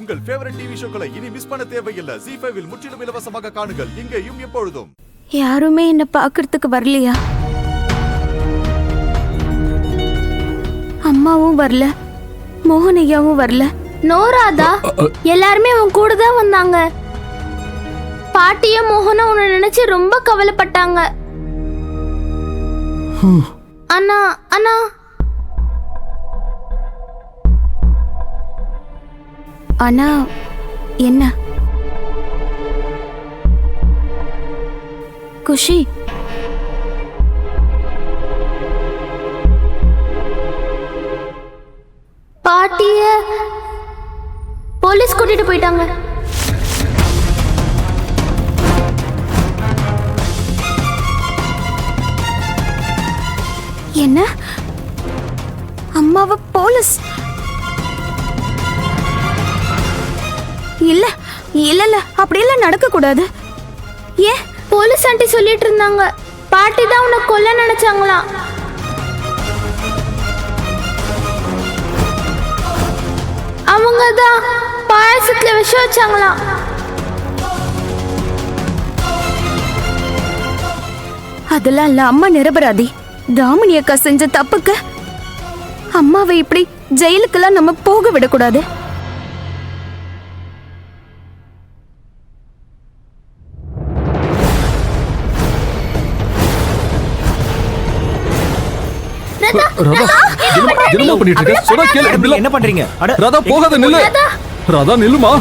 உங்கள் favourite TV ஷோக்களை இனி miss பண்ண தேவையில்லை. ZEE5 இல் முற்றிலும் இலவசமாக காணுங்கள். இங்கேயும் எப்பொழுதும். யாருமே என்ன பாக்குறதுக்கு வரலையா? அம்மாவும் வரல, மோகனையாவும் வரல. நோராதா எல்லாருமே உன் கூட தான் வந்தாங்க. பாட்டியும் மோகனும் உன்னை நினைச்சு ரொம்ப கவலைப்பட்டாங்க. அண்ணா அண்ணா ஆனா என்ன குஷி, பாட்டிய போலீஸ் கூட்டிட்டு போயிட்டாங்க. என்ன அம்மாவை போலீஸ்? இல்ல இல்ல இல்ல, அப்படியெல்லாம் நடக்க கூடாது. ஏன்? போலீஸ் ஆண்டி சொல்லிட்டு இருந்தாங்க பாட்டி தான் உன்னை கொல்ல நினைச்சாங்களாம். அவங்க தான் பாயசத்துல விஷம் வச்சாங்களாம். அதெல்லாம் இல்ல, அம்மா நிரபராதி. தாமினி அக்கா செஞ்ச தப்புக்கு அம்மாவை இப்படி ஜெயிலுக்கெல்லாம் நம்ம போக விடக்கூடாது. என்ன பண்றீங்க? ராதா போகாத, நில்லு. ராதா நில்லுமா.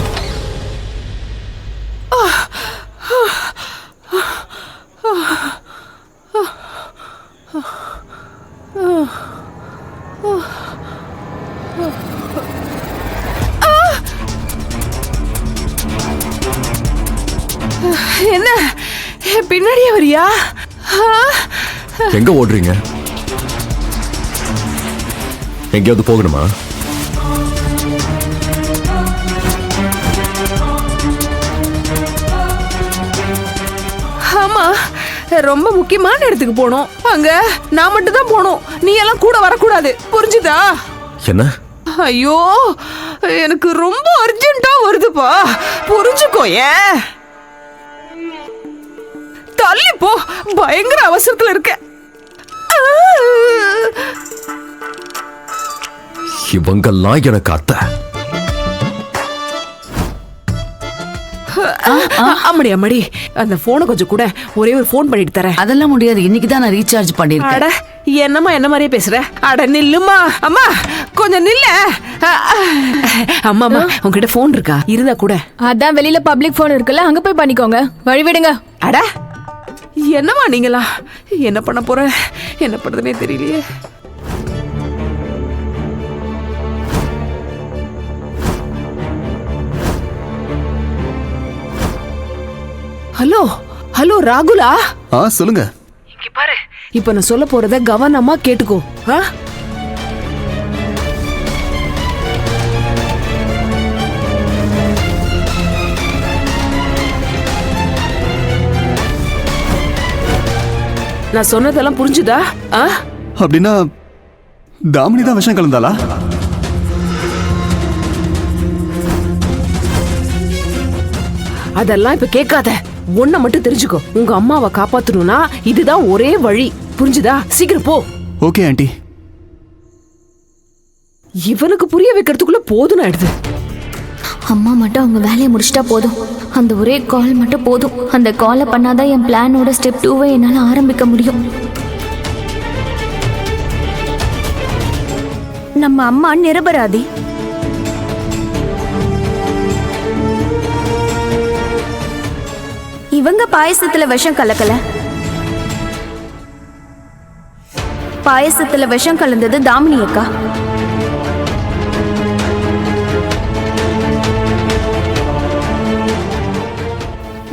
என்ன பின்னாடியே வரியா? எங்க ஓடுறீங்க? எங்கேயாவது போகணுமா? ஆமா, ரொம்ப முக்கியமான இடத்துக்கு போனோம். அங்க நான் மட்டும் தான் போனோம், நீ எல்லாம் கூட வரக்கூடாது, புரிஞ்சுதா? என்ன? ஐயோ, எனக்கு ரொம்ப அர்ஜென்ட்டா வருதுப்பா, புரிஞ்சுக்கோ. ஏன் தள்ளி போ, பயங்கர அவசரத்துல இருக்க. இவங்கெல்லாம் எனக்கு அத்தை. அம்மடி அம்மடி, அந்த போனை கொஞ்சம் கூட, ஒரே ஒரு போன் பண்ணிட்டு தரேன். அதெல்லாம் முடியாது, இன்னைக்கு தான் நான் ரீசார்ஜ் பண்ணிருக்கேன். அட என்னம்மா என்ன மாதிரியே பேசுற? அட நில்லுமா, அம்மா கொஞ்சம் நில்ல. அம்மா அம்மா உங்ககிட்ட போன் இருக்கா? இருந்தா கூட. அதான் வெளியில பப்ளிக் போன் இருக்குல்ல, அங்க போய் பண்ணிக்கோங்க. வழி விடுங்க. அட என்னம்மா நீங்களா? என்ன பண்ண போற, என்ன பண்றதுனே தெரியலையே. ஹலோ ஹலோ ராகுலா. சொல்லுங்க. இங்க பாரு, இப்ப நான் சொல்ல போறத கவனமா கேட்டுக்கோ. நான் சொன்னதெல்லாம் புரிஞ்சுதா? அப்படின்னா தாமினி தான் விஷம் கலந்தாளா? அதெல்லாம் இப்ப கேட்காத, ஒன்ன மட்டும் தெரிஞ்சுக்கோ. உங்க அம்மாவை காப்பாத்தணும்னா இதுதான் ஒரே வழி, புரிஞ்சுதா? சீக்கிரம் போ. Okay aunty. இவனுக்கு புரிய வைக்கிறதுக்குள்ள போதும் ஆயிடுது. அம்மா மட்டும் அவங்க வேலையை முடிச்சிட்டா போதும். அந்த ஒரே கால் மட்டும் போதும். அந்த காலை பண்ணாதான் என் பிளானோட ஸ்டெப் 2வை என்னால ஆரம்பிக்க முடியும். நம்ம அம்மா நிரபராதி. இவங்க பாயசத்துல விஷம் கலக்கல. பாயசத்துல விஷம் கலந்தது தாமினி அக்கா.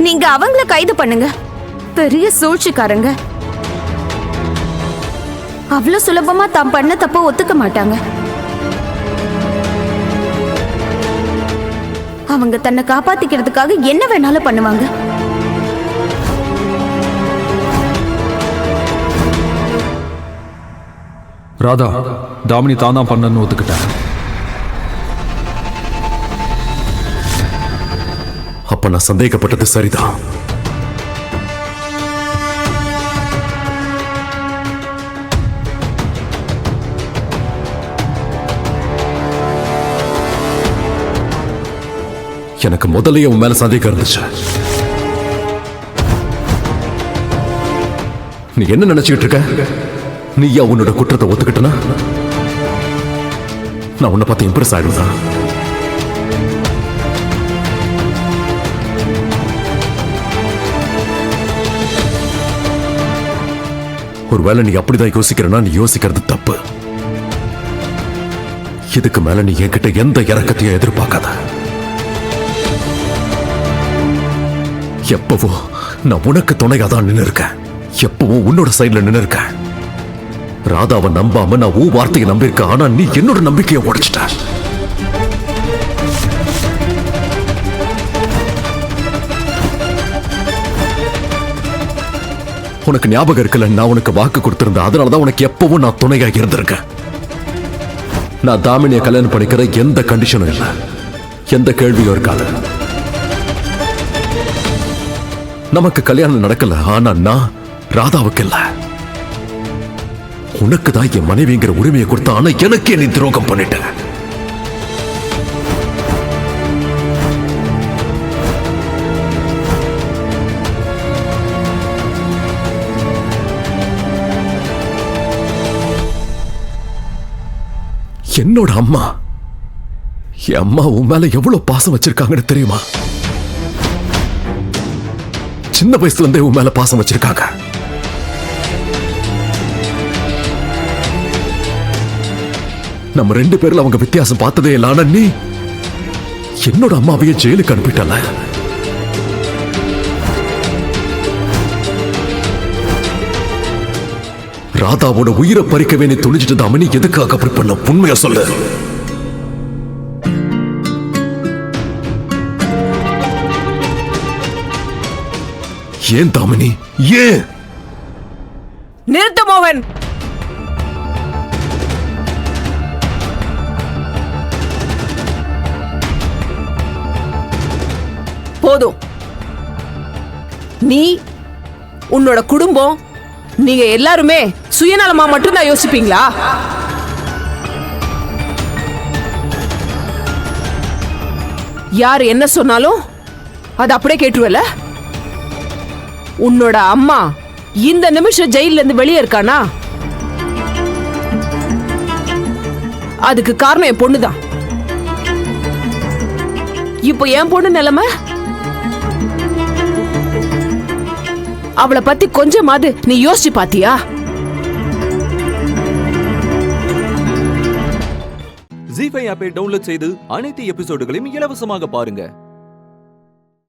நீங்க அவங்கள கைது பண்ணுங்க. பெரிய சூழ்ச்சிக்காரங்க. அவ்வளவு சுலபமா தாம் பண்ண தப்ப ஒத்துக்க மாட்டாங்க. அவங்க தன்னை காப்பாத்திக்கிறதுக்காக என்ன வேணாலும் பண்ணுவாங்க. ராதா, தாமினி தான் பண்ணன்னு ஒத்துக்கிட்டேன். அப்ப நான் சந்தேகப்பட்டது சரிதான். எனக்கு முதல்லயே உன் மேல சந்தேகம் இருந்துச்சு. நீ என்ன நினைச்சுக்கிட்டு இருக்க? நீயா உன்னோட குற்றத்தை ஒத்துக்கிட்டனா நான் உன்னை பார்த்து இம்ப்ரெஸ் ஆயிடுதா? ஒருவேளை நீ அப்படிதான் யோசிக்கிறனா நீ யோசிக்கிறது தப்பு. இதுக்கு மேல நீ என்கிட்ட எந்த இறக்கத்தையும் எதிர்பார்க்காத. எப்பவோ நான் உனக்கு துணையாதான் நின்று இருக்கேன். எப்பவும் உன்னோட சைட்ல நின்று இருக்கேன். ராதாவை நம்பாம நான் ஊ வார்த்தையை நம்பியிருக்கேன். ஆனா நீ என்னோட நம்பிக்கையை உடைச்சிட்ட. உனக்கு ஞாபகம் இருக்குல்ல, நான் உனக்கு வாக்கு கொடுத்திருந்தேன். அதனாலதான் உனக்கு எப்பவும் நான் துணையாக இருந்திருக்கேன். நான் தாமினியை கல்யாணம் பண்ணிக்கிற எந்த கண்டிஷனும் இல்லை, எந்த கேள்வியும் இருக்காது. நமக்கு கல்யாணம் நடக்கல. ஆனா நான் ராதாவுக்கு இல்ல, உனக்கு தான் என் மனைவிங்கிற உரிமையை கொடுத்த. ஆனா எனக்கே நீ துரோகம் பண்ணிட்ட. என்னோட அம்மா, என் அம்மா உன் மேல எவ்வளவு பாசம் வச்சிருக்காங்கன்னு தெரியுமா? சின்ன வயசுல இருந்தே உன் மேல பாசம் வச்சிருக்காங்க. நம்ம 2 பேர்ல அவங்க வித்தியாசம் பார்த்ததே இல்லை. ஆனா நீ என்னோட அம்மாவையே ஜெயிலுக்கு அனுப்பிட்டல. ராதாவோட உயிரை பறிக்கவே நீ துணிச்சிட்டு தாமனி எதுக்காக அப்படி பண்ண? உண்மையா சொல்லு. ஏன் தாமினி? ஏன்? நிறுத்து மோகன். போதும். நீ, உன்னோட குடும்பம், நீங்க எல்லாருமே சுயநலமா மட்டும்தான் யோசிப்பீங்களா? யார் என்ன சொன்னாலும் அது அப்படியே கேட்டுருவல? உன்னோட அம்மா இந்த நிமிஷம் ஜெயில இருந்து வெளியே இருக்கானா? அதுக்கு காரணம் என் பொண்ணுதான். இப்போ என் பொண்ணு நிலைமை, அவளை பத்தி கொஞ்சமாவது நீ யோசிச்சு பாத்தியா? ஜீ5 ஆப்பை டவுன்லோட் செய்து அனைத்து எபிசோடுகளையும் இலவசமாக பாருங்க.